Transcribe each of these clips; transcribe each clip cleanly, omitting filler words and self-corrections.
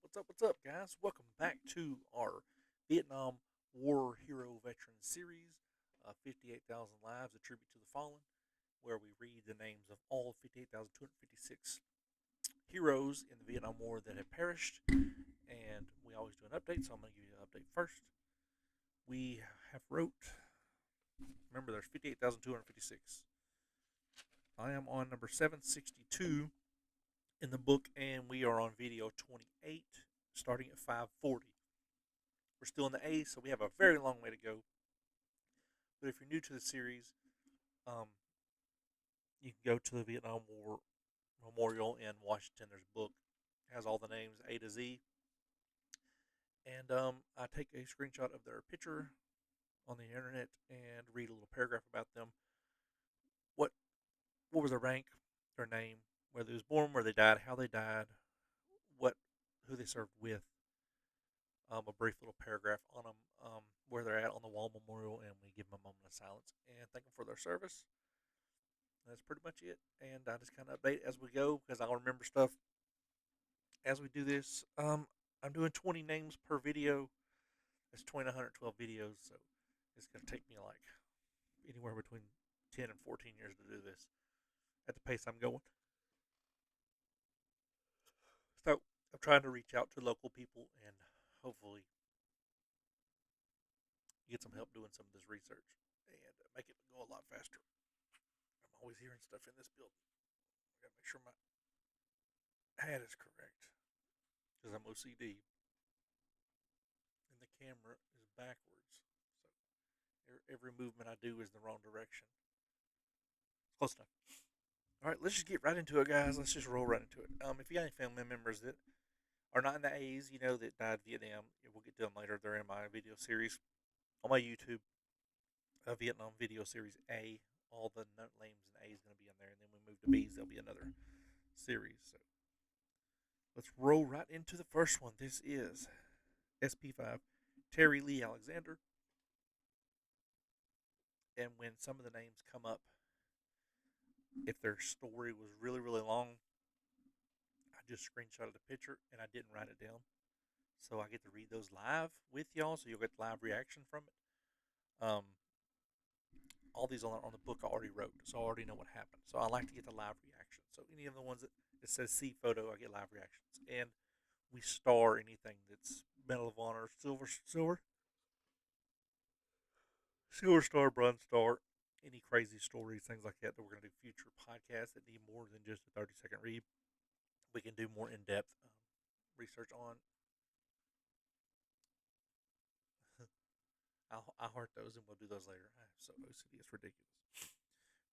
What's up, guys? Welcome back to our Vietnam War Hero Veteran Series, 58,000 Lives, a tribute to the fallen, where we read the names of all 58,256 heroes in the Vietnam War that have perished. And we always do an update, so I'm going to give you an update first. We have remember, there's 58,256. I am on number 762 in the book, and we are on video 28, starting at 540. We're still in the A, so we have a very long way to go. But if you're new to the series, um, you can go to the Vietnam War Memorial in Washington. There's a book, it has all the names A to Z, and I take a screenshot of their picture on the internet and read a little paragraph about them. What was their rank, their name, where they was born, where they died, how they died, who they served with, a brief little paragraph on them, where they're at on the Wall Memorial, and we give them a moment of silence and thank them for their service. That's pretty much it. And I just kind of update as we go because I'll remember stuff as we do this. I'm doing 20 names per video. That's 2,912 videos, so it's going to take me like anywhere between 10 and 14 years to do this at the pace I'm going. So I'm trying to reach out to local people and hopefully get some help doing some of this research and make it go a lot faster. I'm always hearing stuff in this building. I gotta make sure my hat is correct because I'm OCD and the camera is backwards. So every movement I do is the wrong direction. It's close enough. All right, let's just get right into it, guys. Let's just roll right into it. If you got any family members that are not in the A's, that died in Vietnam, we'll get to them later. They're in my video series on my YouTube, Vietnam video series A. All the names in A is going to be in there, and then we move to B's. There'll be another series. So let's roll right into the first one. This is SP5 Terry Lee Alexander. And when some of the names come up, if their story was really, really long, I just screenshotted a picture and I didn't write it down. So I get to read those live with y'all, so you'll get live reaction from it. All these on the book I already wrote, so I already know what happened. So I like to get the live reaction. So any of the ones that it says see photo, I get live reactions. And we star anything that's Medal of Honor, silver star, bronze star, any crazy stories, things like that we're going to do future podcasts that need more than just a 30-second read. We can do more in-depth research on. I'll heart those and we'll do those later. I'm so OCD, it's ridiculous.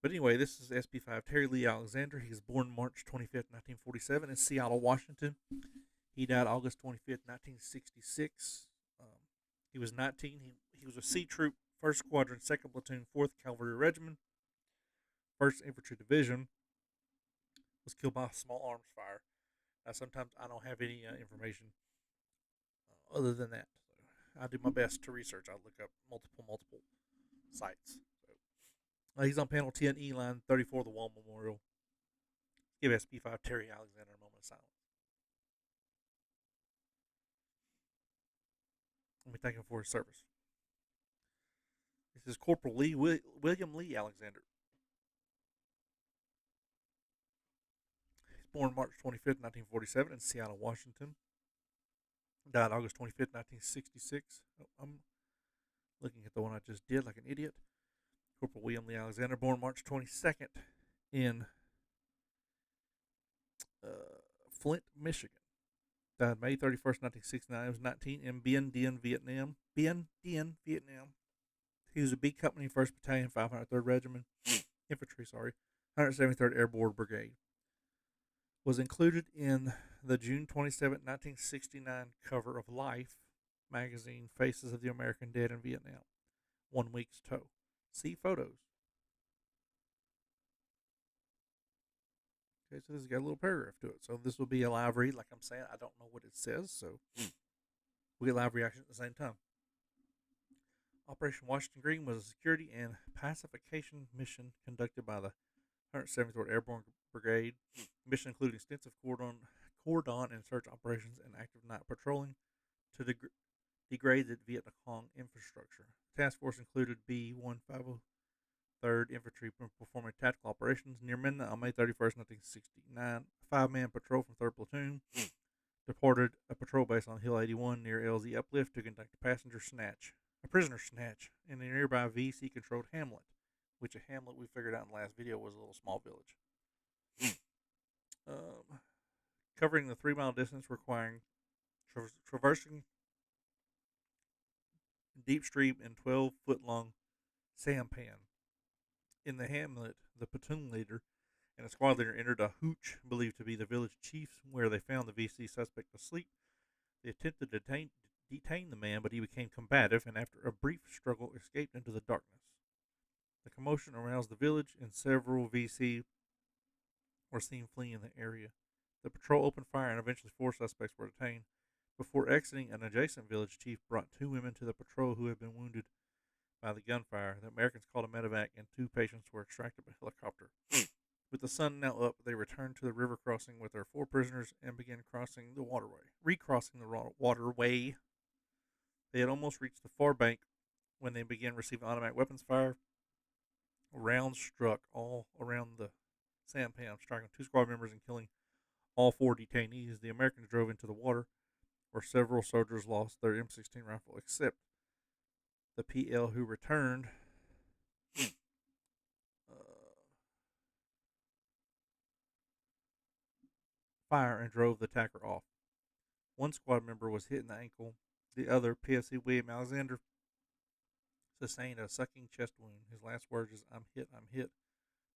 But anyway, this is SP5 Terry Lee Alexander. He was born March 25th, 1947 in Seattle, Washington. He died August 25th, 1966. He was 19. He was a C Troop, 1st Squadron, 2nd Platoon, 4th Cavalry Regiment, 1st Infantry Division. Was killed by a small arms fire. Now, sometimes I don't have any information other than that. So I do my best to research. I look up multiple sites. So he's on panel 10E, line 34 of the Wall Memorial. Give SP5 Terry Alexander a moment of silence. Let me thank him for his service. This is Corporal William Lee Alexander. He's born March 25th, 1947 in Seattle, Washington. Died August 25th, 1966. Oh, I'm looking at the one I just did like an idiot. Corporal William Lee Alexander, born March 22nd in Flint, Michigan. Died May 31st, 1969. He was 19 in Bien Dien, Vietnam. He was a B Company, 1st Battalion, 503rd Regiment, Infantry, 173rd Airborne Brigade. Was included in the June 27, 1969 cover of Life magazine, Faces of the American Dead in Vietnam. 1 week's tow. See photos. Okay, so this has got a little paragraph to it. So this will be a live read. Like I'm saying, I don't know what it says, so we'll get live reaction at the same time. Operation Washington Green was a security and pacification mission conducted by the 173rd Airborne Brigade. Mission included extensive cordon and search operations and active night patrolling to degrade the Viet Cong infrastructure. The task force included B-1503rd Infantry performing tactical operations near midnight on May 31st, 1969. A five-man patrol from 3rd Platoon departed a patrol base on Hill 81 near LZ Uplift to conduct a prisoner snatch, in the nearby VC-controlled hamlet, which a hamlet we figured out in the last video was a little small village. Um, Covering the 3 mile distance, requiring traversing deep stream and 12-foot long sampan. In the hamlet, the platoon leader and a squad leader entered a hooch believed to be the village chief's, where they found the VC suspect asleep. They attempted to detain the man, but he became combative and, after a brief struggle, escaped into the darkness. The commotion aroused the village, and several VC were seen fleeing the area. The patrol opened fire, and eventually 4 suspects were detained. Before exiting, an adjacent village chief brought 2 women to the patrol who had been wounded by the gunfire. The Americans called a medevac, and 2 patients were extracted by helicopter. With the sun now up, they returned to the river crossing with their 4 prisoners and began recrossing the waterway. They had almost reached the far bank when they began receiving automatic weapons fire. Rounds struck all around the sampan, striking 2 squad members and killing all 4 detainees. The Americans drove into the water, where several soldiers lost their M16 rifle, except the PL, who returned fire and drove the attacker off. 1 squad member was hit in the ankle. The other, PFC William Alexander, sustained a sucking chest wound. His last words is, "I'm hit, I'm hit."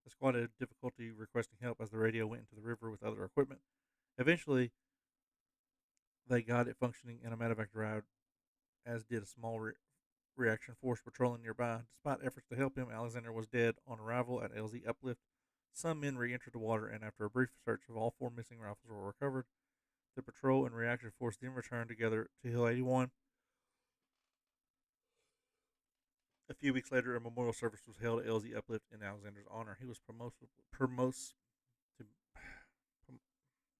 The squad had difficulty requesting help as the radio went into the river with other equipment. Eventually, they got it functioning, and a medevac arrived, as did a small reaction force patrolling nearby. Despite efforts to help him, Alexander was dead on arrival at LZ Uplift. Some men re-entered the water, and after a brief search of all 4 missing rifles were recovered. The patrol and reaction force then returned together to Hill 81. A few weeks later, a memorial service was held at LZ Uplift in Alexander's honor. He was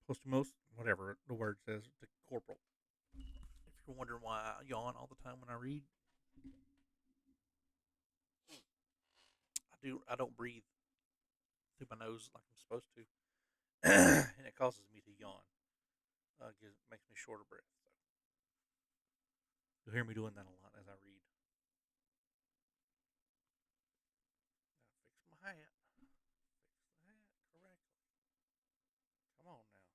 posthumous, whatever the word says, to corporal. If you're wondering why I yawn all the time when I read, I don't breathe through my nose like I'm supposed to, and it causes me to yawn. Makes me short of breath. So you'll hear me doing that a lot as I read. Gotta fix my hat. Fix the hat correctly. Come on now.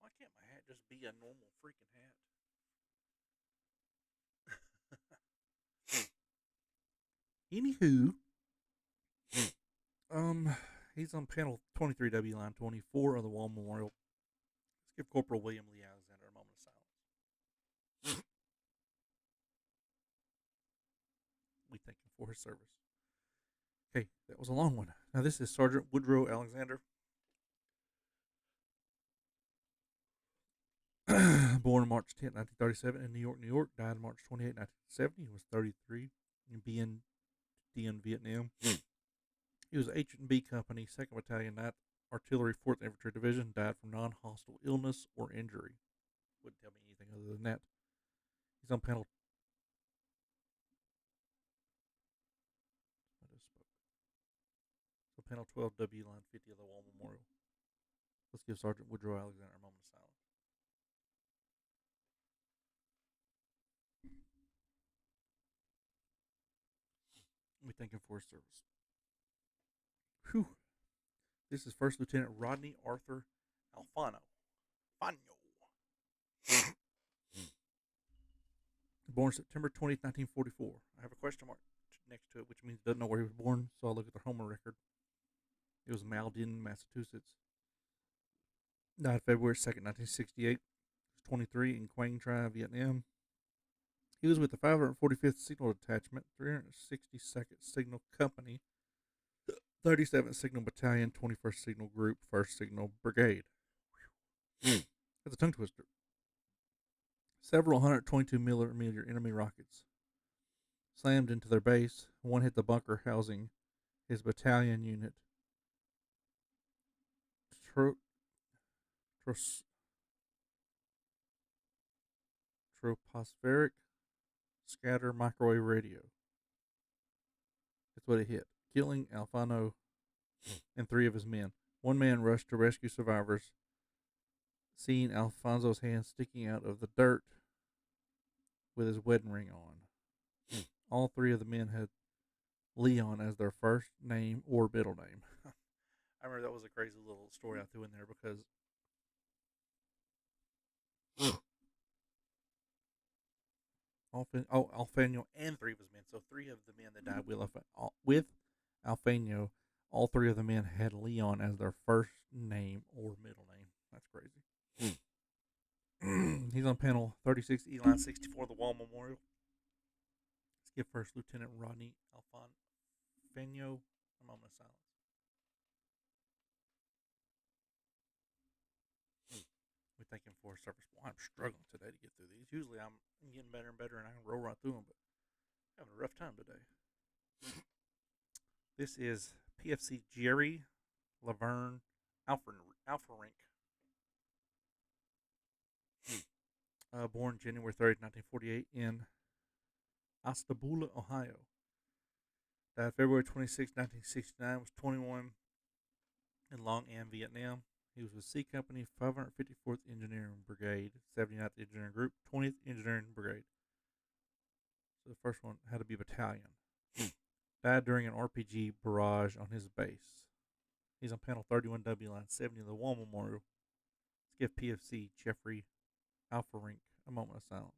Why can't my hat just be a normal freaking hat? Anywho, he's on panel 23W, line 24 of the Wall Memorial. Let's give Corporal William Lee Alexander a moment of silence. We thank him for his service. Okay, that was a long one. Now this is Sergeant Woodrow Alexander. Born March 10, 1937 in New York, New York. Died March 28, 1970. He was 33 in Dien, Vietnam. He was H&B Company, 2nd Battalion, 9th Artillery, 4th Infantry Division. Died from non-hostile illness or injury. Wouldn't tell me anything other than that. He's on panel. So panel 12W, line 50 of the Wall Memorial. Let's give Sergeant Woodrow Alexander a moment of silence. We thank him for his service. Whew. This is First Lieutenant Rodney Arthur Alfano. Born September 20th, 1944. I have a question mark next to it, which means he doesn't know where he was born, so I'll look at the Homer record. It was Malden, Massachusetts. Died February 2nd, 1968. He was 23 in Quang Tri, Vietnam. He was with the 545th Signal Detachment, 362nd Signal Company, 37th Signal Battalion, 21st Signal Group, 1st Signal Brigade. That's a tongue twister. Several 122mm enemy rockets slammed into their base. One hit the bunker housing his battalion unit. tros- tropospheric scatter microwave radio. That's what it hit, killing Alfano and three of his men. One man rushed to rescue survivors, seeing Alfonso's hand sticking out of the dirt with his wedding ring on. All three of the men had Leon as their first name or middle name. I remember that was a crazy little story I threw in there because Alfano and three of his men. So three of the men that died with Alfano, all three of the men had Leon as their first name or middle name. That's crazy. He's on panel 36, E line 64, the Wall Memorial. Let's give First Lieutenant Rodney Alfano a moment of silence. We thank him for his service. Boy, I'm struggling today to get through these. Usually I'm getting better and better and I can roll right through them, but I'm having a rough time today. This is PFC Jerry Laverne Alfarink. Born January 30th, 1948 in Ostabula, Ohio. Died February 26, 1969, was 21 in Long An, Vietnam. He was with C Company, 554th Engineering Brigade, 79th Engineering Group, 20th Engineering Brigade. So the first one had to be battalion. Died during an RPG barrage on his base. He's on panel 31W, line 70 of the Wall Memorial. Let's give PFC Jeffrey Alfarink a moment of silence.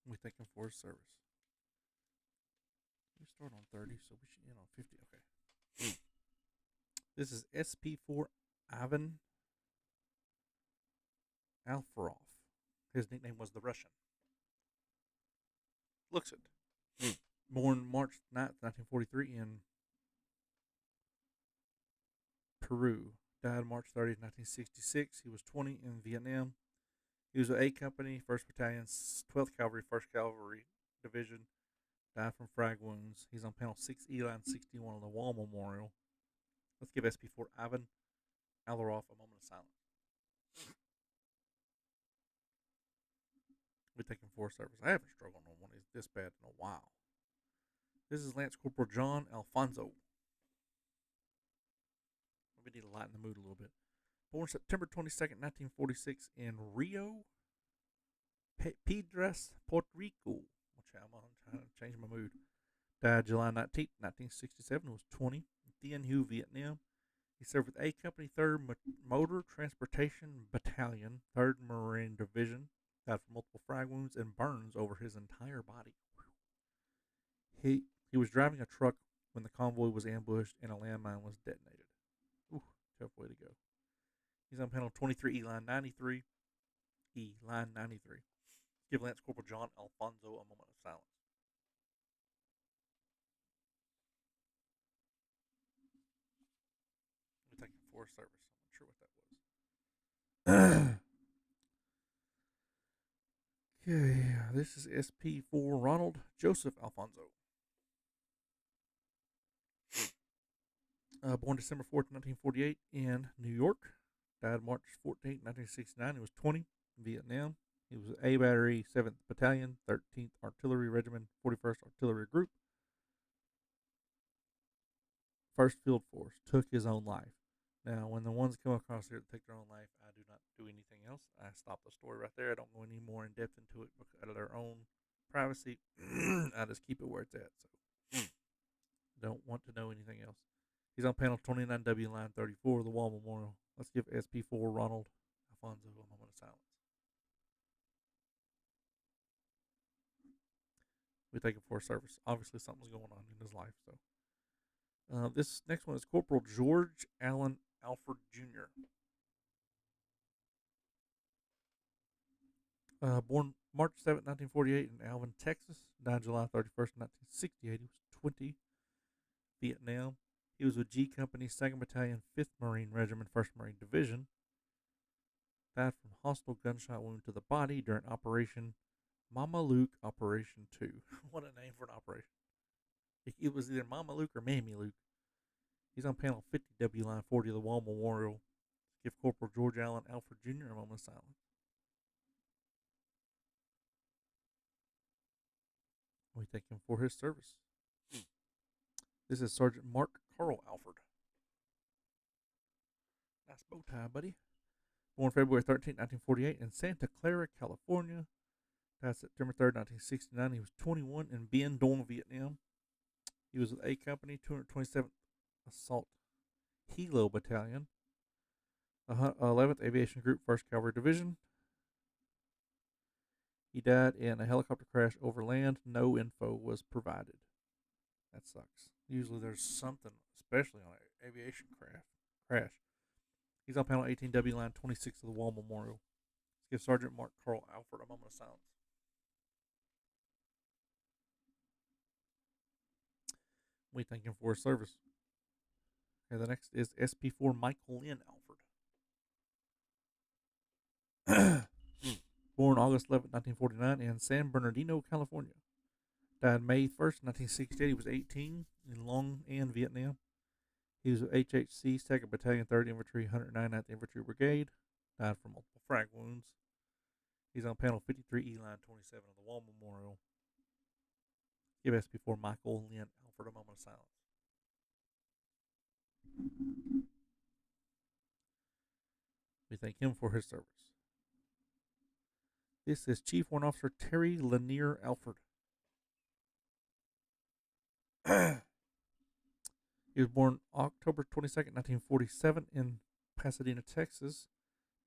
We thank him for his service. We start on 30, so we should end on 50. Okay. This is SP4 Ivan Alfarov. His nickname was the Russian. Looks it. Born March 9th, 1943 in Peru. Died March 30th, 1966. He was 20 in Vietnam. He was with A Company, 1st Battalion, 12th Cavalry, 1st Cavalry Division. Died from frag wounds. He's on panel 6E, line 61 of the Wall Memorial. Let's give SP4 Ivan Alarov a moment of silence. We thank him for his service. I haven't struggled on one this bad in a while. This is Lance Corporal John Alfonso. We need to lighten the mood a little bit. Born September 22nd, 1946 in Rio Piedras, Puerto Rico. I'm trying to change my mood. Died July 19th, 1967. Was 20 in Dien Hu, Vietnam. He served with A Company, 3rd Motor Transportation Battalion, 3rd Marine Division. Died from multiple frag wounds and burns over his entire body. He was driving a truck when the convoy was ambushed and a landmine was detonated. Ooh, tough way to go. He's on panel 23, E line 93. E line 93. Give Lance Corporal John Alfonso a moment of silence. We thank him for his service. I'm not sure what that was. Okay, this is SP4 Ronald Joseph Alfonso. Born December 4th, 1948 in New York. Died March 14th, 1969. He was 20 in Vietnam. He was A Battery, 7th Battalion, 13th Artillery Regiment, 41st Artillery Group. 1st Field Force. Took his own life. Now, when the ones come across here that take their own life, I do not do anything else. I stop the story right there. I don't go any more in depth into it out of their own privacy. I just keep it where it's at. So, don't want to know anything else. He's on panel 29W, line 34 of the Wall Memorial. Let's give SP4 Ronald Alfonso a moment of silence. We thank him for his service. Obviously, something's going on in his life. So, this next one is Corporal George Allen Alford Jr. Born March 7, 1948 in Alvin, Texas. Died July 31st, 1968. He was 20. Vietnam. He was with G Company, 2nd Battalion, 5th Marine Regiment, 1st Marine Division. Died from hostile gunshot wound to the body during Operation Mama Luke Operation 2. What a name for an operation. it was either Mama Luke or Mammy Luke. He's on panel 50, W line 40 of the Wall Memorial. Give Corporal George Allen Alford Jr. a moment of silence. We thank him for his service. This is Sergeant Mark Carl Alford. Nice bow tie, buddy. Born February 13, 1948 in Santa Clara, California. Died September 3rd, 1969. He was 21 in Bien Dong, Vietnam. He was with A Company, 227th Assault Hilo Battalion, 11th Aviation Group, 1st Cavalry Division. He died in a helicopter crash over land. No info was provided. That sucks. Usually there's something, especially on an aviation crash. He's on panel 18W line 26 of the Wall Memorial. Let's give Sergeant Mark Carl Alford a moment of silence. We thank him for his service. Okay, the next is SP4 Michael Lynn Alford. Born August 11, 1949 in San Bernardino, California. Died May 1st, 1968. He was 18 in Long An, Vietnam. He was with HHC 2nd Battalion, 3rd Infantry, 199th Infantry Brigade. Died from multiple frag wounds. He's on panel 53E, line 27 of the Wall Memorial. Give SP4 Michael Lynn Alford a moment of silence. We thank him for his service. This is Chief Warrant Officer Terry Lanier Alford. He was born October 22nd, 1947 in Pasadena, Texas.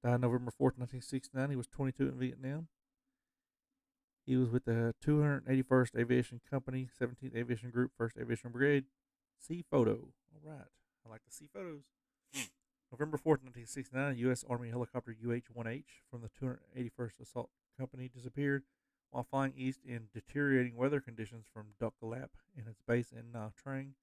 Died November 4th, 1969. He was 22 in Vietnam. He was with the 281st Aviation Company, 17th Aviation Group, 1st Aviation Brigade. See photo. All right. I like to see photos. November 4th, 1969, a U.S. Army helicopter UH-1H from the 281st Assault Company disappeared while flying east in deteriorating weather conditions from Duc Lap in its base in Nha Trang.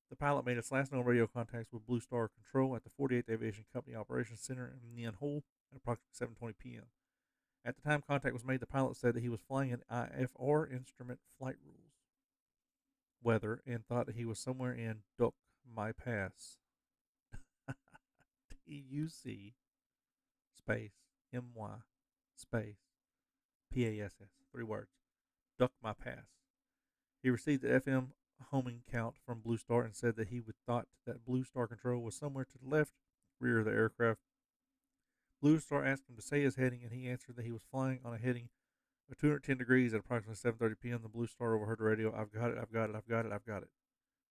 The pilot made its last known radio contacts with Blue Star Control at the 48th Aviation Company Operations Center in Nien Ho at approximately 7:20 p.m. At the time contact was made, the pilot said that he was flying an IFR instrument flight rules weather and thought that he was somewhere in Duc Mai Pass. TUC space MY space PASS. 3 words. Duc Mai Pass. He received the FM homing count from Blue Star and said that he would thought that Blue Star Control was somewhere to the left rear of the aircraft. Blue Star asked him to say his heading, and he answered that he was flying on a heading of 210 degrees at approximately 7:30 p.m. The Blue Star overheard the radio. I've got it, I've got it, I've got it, I've got it.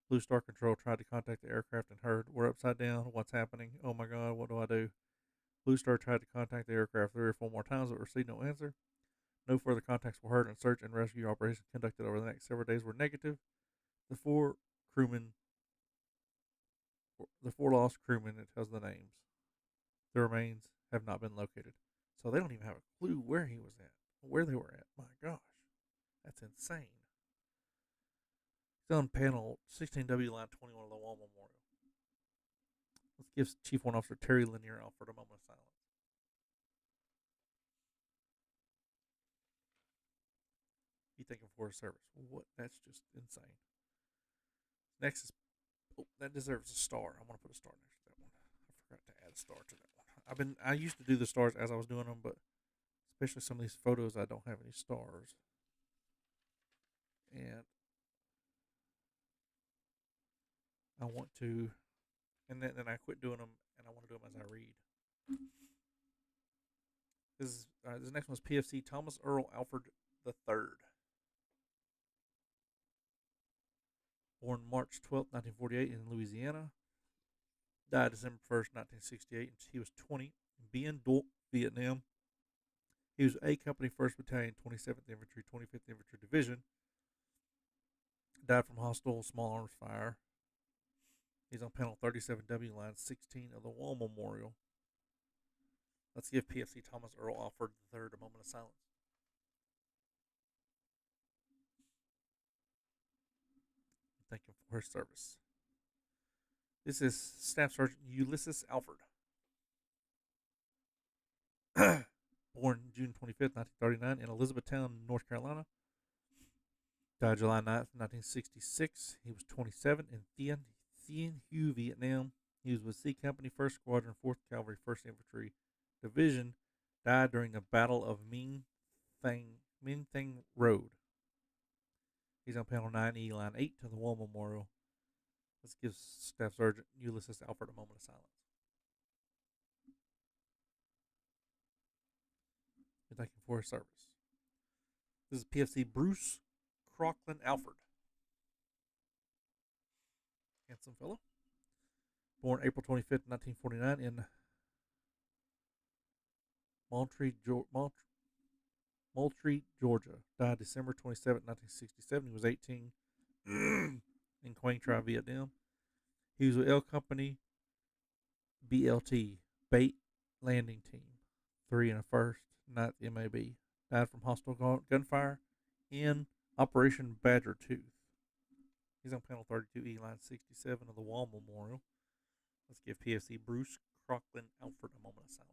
Blue Star Control tried to contact the aircraft and heard, we're upside down, what's happening? Oh my God, what do I do? Blue Star tried to contact the aircraft 3 or 4 more times but received no answer. No further contacts were heard, and search and rescue operations conducted over the next several days were negative. The 4 lost crewmen, it tells the names. The remains have not been located. So they don't even have a clue where he was at, where they were at. My gosh, that's insane. It's on panel 16W line 21 of the Wall Memorial. Let's give Chief Warrant Officer Terry Lanier Alford a moment of silence. You thank him for his service. What? That's just insane. Next is, that deserves a star. I want to put a star next to that one. I forgot to add a star to that one. I used to do the stars as I was doing them, but especially some of these photos, I don't have any stars. And I want to, and then I quit doing them, and I want to do them as I read. This next one is PFC Thomas Earl Alford III. Born March 12, 1948 in Louisiana. Died December 1st, 1968. He was 20 in Bien Duc, Vietnam. He was A Company, 1st Battalion, 27th Infantry, 25th Infantry Division. Died from hostile small arms fire. He's on panel 37W, line 16 of the Wall Memorial. Let's give PFC Thomas Earl Alford III a moment of silence. Thank him for his service. This is Staff Sergeant Ulysses Alford. Born June 25th, 1939 in Elizabethtown, North Carolina. Died July 9th, 1966. He was 27 in Thien Hue, Vietnam. He was with C Company, 1st Squadron, 4th Cavalry, 1st Infantry Division. Died during the Battle of Minh Thang Road. He's on panel 9E, line 8 to the War Memorial. Let's give Staff Sergeant Ulysses Alford a moment of silence. We thank him for his service. This is PFC Bruce Crocklin Alford. Handsome fellow. Born April 25th, 1949 in Moultrie, Georgia. Died December 27th, 1967. He was 18 in Quang Tri, Vietnam. He was with L Company BLT, Bait Landing Team, 3 and a 1st, 9th MAB. Died from hostile gunfire in Operation Badger Tooth. He's on panel 32E, line 67 of the Wall Memorial. Let's give PFC Bruce Crocklin Alford a moment of silence.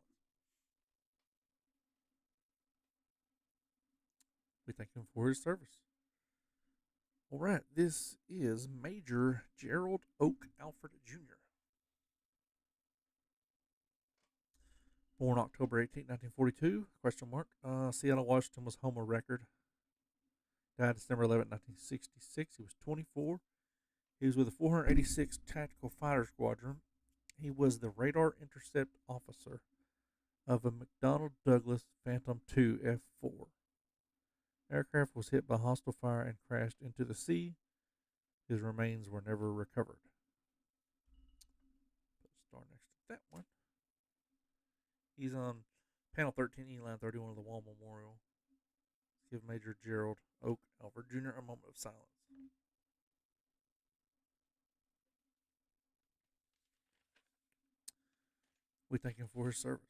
We thank him for his service. All right, this is Major Gerald Oak Alford Jr. Born October 18, 1942, question mark. Seattle, Washington was home of record. Died December 11, 1966. He was 24. He was with the 486th Tactical Fighter Squadron. He was the radar intercept officer of a McDonnell Douglas Phantom II F4. Aircraft was hit by hostile fire and crashed into the sea. His remains were never recovered. Put a star next to that one. He's on panel 13E, line 31 of the Wall Memorial. Give Major Gerald Oak Alford Jr. a moment of silence. We thank him for his service.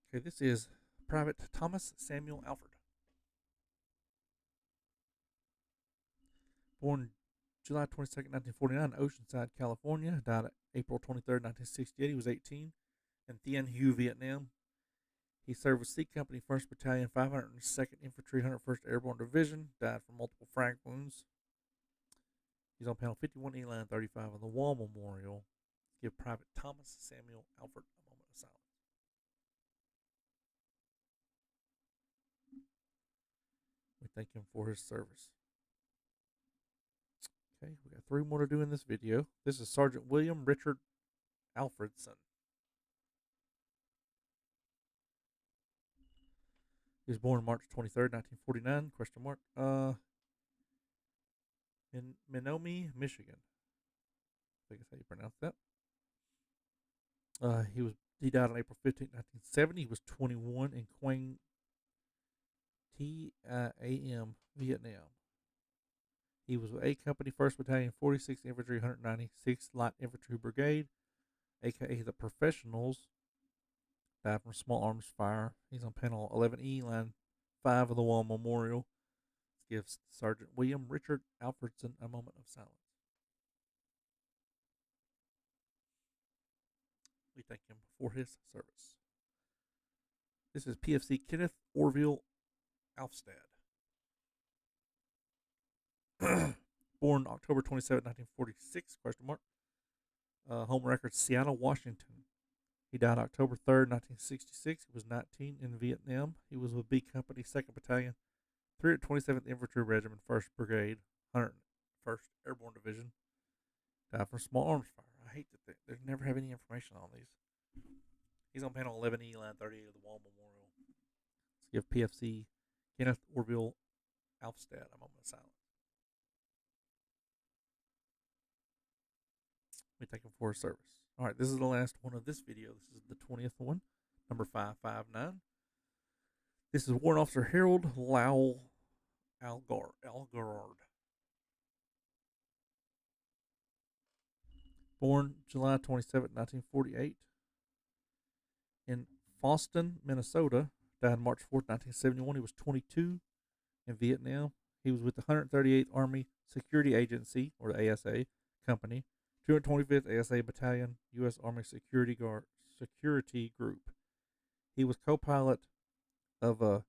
Okay, this is Private Thomas Samuel Alford. Born July 22nd, 1949, Oceanside, California. Died April 23rd, 1968. He was 18 in Thien Hue, Vietnam. He served with C Company, 1st Battalion, 502nd Infantry, 101st Airborne Division. Died from multiple frag wounds. He's on panel 51E, line 35 of the Wall Memorial. Give Private Thomas Samuel Alford a moment of silence. We thank him for his service. Okay, we got 3 more to do in this video. This is Sergeant William Richard Alfredson. He was born March 23rd, 1949, question mark. In Menominee, Michigan. I think that's how you pronounce that. He died on April 15th, 1970. He was 21 in Quang Tam, Vietnam. He was with A Company, 1st Battalion, 46th Infantry, 196th Light Infantry Brigade, aka the Professionals. Died from small arms fire. He's on panel 11E, line 5 of the Wall Memorial. Let's give Sergeant William Richard Alfredson a moment of silence. We thank him for his service. This is PFC Kenneth Orville Alfstad. Born October 27, 1946, question mark. Home record, Seattle, Washington. He died October 3rd, 1966. He was 19 in Vietnam. He was with B Company, 2nd Battalion, 327th Infantry Regiment, 1st Brigade, 101st Airborne Division. Died from small arms fire. I hate that they never have any information on these. He's on panel 11E, line 38 of the Wall Memorial. Let's give PFC Kenneth Orville Alfstad a moment of silence. We thank him for his service. All right, this is the last one of this video. This is the 20th one, number 559. This is Warrant Officer Harold Lowell Algarard. Born July 27, 1948. In Fosston, Minnesota. Died March 4th, 1971. He was 22 in Vietnam. He was with the 138th Army Security Agency, or the ASA, Company, 225th ASA Battalion, U.S. Army Security Group. He was co-pilot of a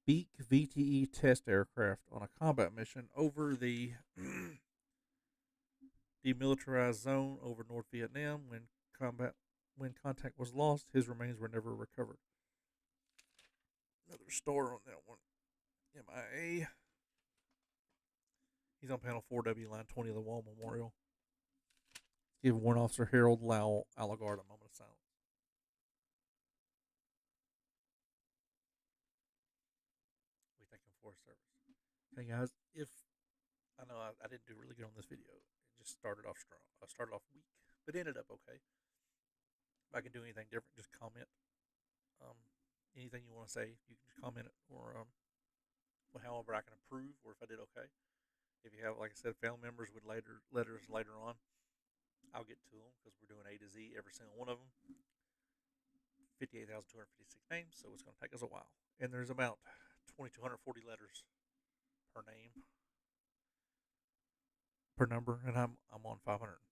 Beak VTE test aircraft on a combat mission over the demilitarized zone over North Vietnam. When contact was lost, his remains were never recovered. Another star on that one. MIA. He's on panel 4W, line 20 of the Wall Memorial. Give Warrant Officer Harold Lowell Allagard a moment of silence. We thank him for his service. Okay, guys, if I know I didn't do really good on this video, it just started off strong. I started off weak, but ended up okay. If I can do anything different, just comment. Um, Anything you want to say, you can just comment it, or however I can improve, or if I did okay. If you have, like I said, family members with letters later on, I'll get to them because we're doing A to Z every single one of them. 58,256 names, so it's going to take us a while. And there's about 2,240 letters per name, per number, and I'm on 560.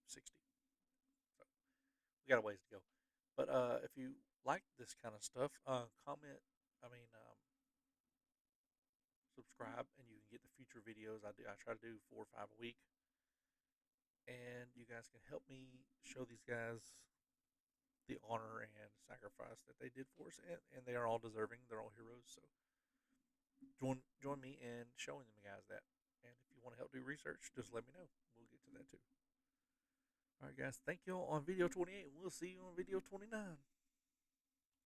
So we got a ways to go. But if you like this kind of stuff, comment. I mean, subscribe, and you can get the future videos. I try to do 4 or 5 a week, and you guys can help me show these guys the honor and sacrifice that they did for us, and they are all deserving. They're all heroes. So join me in showing them guys that. And if you want to help do research, just let me know. We'll get to that too. All right, guys. Thank you all on video 28, and we'll see you on video 29.